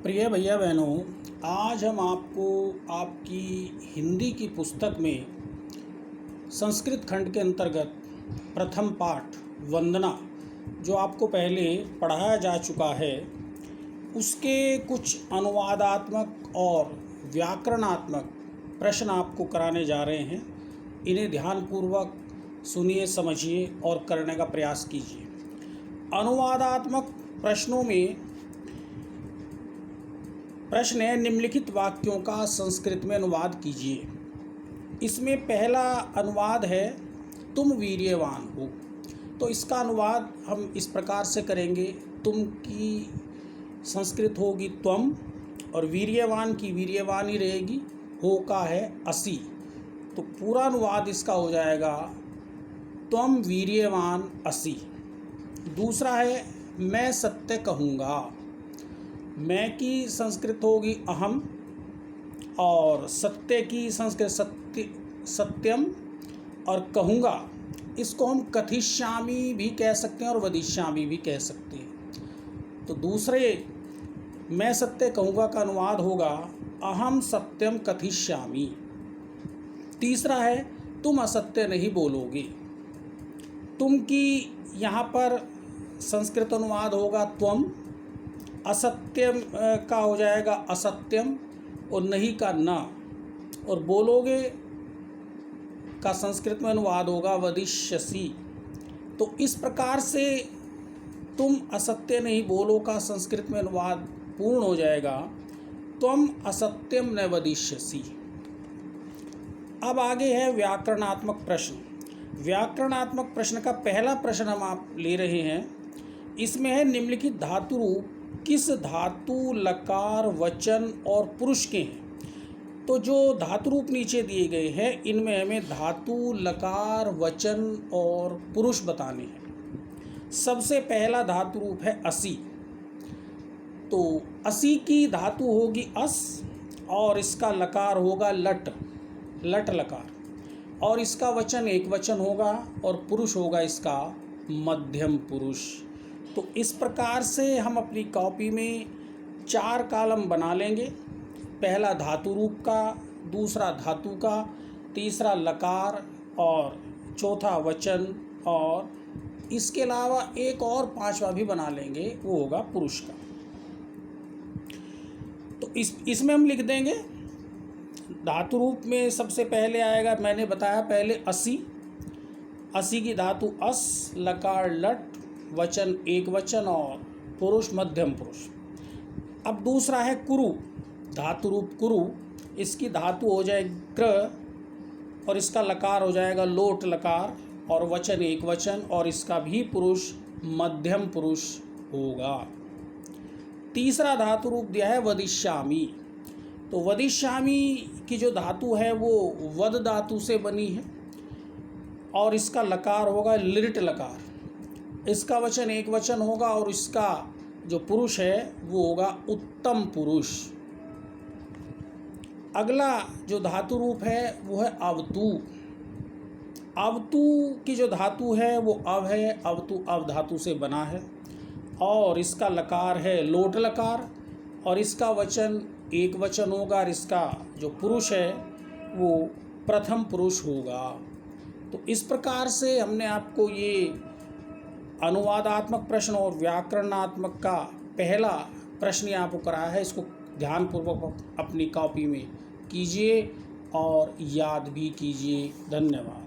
प्रिय भैया बहनों, आज हम आपको आपकी हिंदी की पुस्तक में संस्कृत खंड के अंतर्गत प्रथम पाठ वंदना, जो आपको पहले पढ़ाया जा चुका है, उसके कुछ अनुवादात्मक और व्याकरणात्मक प्रश्न आपको कराने जा रहे हैं। इन्हें ध्यानपूर्वक सुनिए, समझिए और करने का प्रयास कीजिए। अनुवादात्मक प्रश्नों में प्रश्न है, निम्नलिखित वाक्यों का संस्कृत में अनुवाद कीजिए। इसमें पहला अनुवाद है, तुम वीर्यवान हो। तो इसका अनुवाद हम इस प्रकार से करेंगे, तुम की संस्कृत होगी त्वम और वीर्यवान की वीर्यवान ही रहेगी, हो का है असि। तो पूरा अनुवाद इसका हो जाएगा, त्वम वीर्यवान असि। दूसरा है, मैं सत्य कहूँगा। मैं की संस्कृत होगी अहम और सत्य की संस्कृत सत्यम और कहूँगा, इसको हम कथिष्यामि भी कह सकते हैं और वदिष्यामि भी कह सकते हैं। तो दूसरे मैं सत्य कहूँगा का अनुवाद होगा, अहम सत्यम कथिष्यामि। तीसरा है, तुम असत्य नहीं बोलोगे। तुम की यहाँ पर संस्कृत अनुवाद होगा त्वम, असत्यम का हो जाएगा असत्यम और नहीं का न, और बोलोगे का संस्कृत में अनुवाद होगा वदिष्यसि। तो इस प्रकार से तुम असत्य नहीं बोलो का संस्कृत में अनुवाद पूर्ण हो जाएगा, त्वम असत्यम न वदिष्यसि। अब आगे है व्याकरणात्मक प्रश्न। व्याकरणात्मक प्रश्न का पहला प्रश्न हम आप ले रहे हैं। इसमें है, निम्नलिखित धातु रूप किस धातु, लकार, वचन और पुरुष के हैं। तो जो धातु रूप नीचे दिए गए हैं, इनमें हमें धातु, लकार, वचन और पुरुष बताने हैं। सबसे पहला धातु रूप है असि। तो असि की धातु होगी अस और इसका लकार होगा लट, लट लकार, और इसका वचन एक वचन होगा और पुरुष होगा इसका मध्यम पुरुष। तो इस प्रकार से हम अपनी कॉपी में 4 कॉलम बना लेंगे। पहला धातु रूप का, दूसरा धातु का, तीसरा लकार और चौथा वचन, और इसके अलावा एक और 5वां भी बना लेंगे, वो होगा पुरुष का। तो इसमें हम लिख देंगे, धातु रूप में सबसे पहले आएगा, मैंने बताया पहले असि। असि की धातु अस, लकार लट, वचन एक वचन और पुरुष मध्यम पुरुष। अब दूसरा है कुरु, धातु रूप कुरु। इसकी धातु हो जाएगी क्र और इसका लकार हो जाएगा लोट लकार और वचन एक वचन, और इसका भी पुरुष मध्यम पुरुष होगा। तीसरा धातु रूप दिया है वदिष्यामि। तो वदिष्यामि की जो धातु है वो वद धातु से बनी है और इसका लकार होगा लिट लकार। इसका वचन एक वचन होगा और इसका जो पुरुष है वो होगा उत्तम पुरुष। अगला जो धातु रूप है वो है अवतु। अवतु की जो धातु है वो अव है, अवतु अव धातु से बना है और इसका लकार है लोट लकार और इसका वचन एक वचन होगा और इसका जो पुरुष है वो प्रथम पुरुष होगा। तो इस प्रकार से हमने आपको ये अनुवादात्मक प्रश्न और व्याकरणात्मक का पहला प्रश्न यहाँ पर कराया है। इसको ध्यानपूर्वक अपनी कॉपी में कीजिए और याद भी कीजिए। धन्यवाद।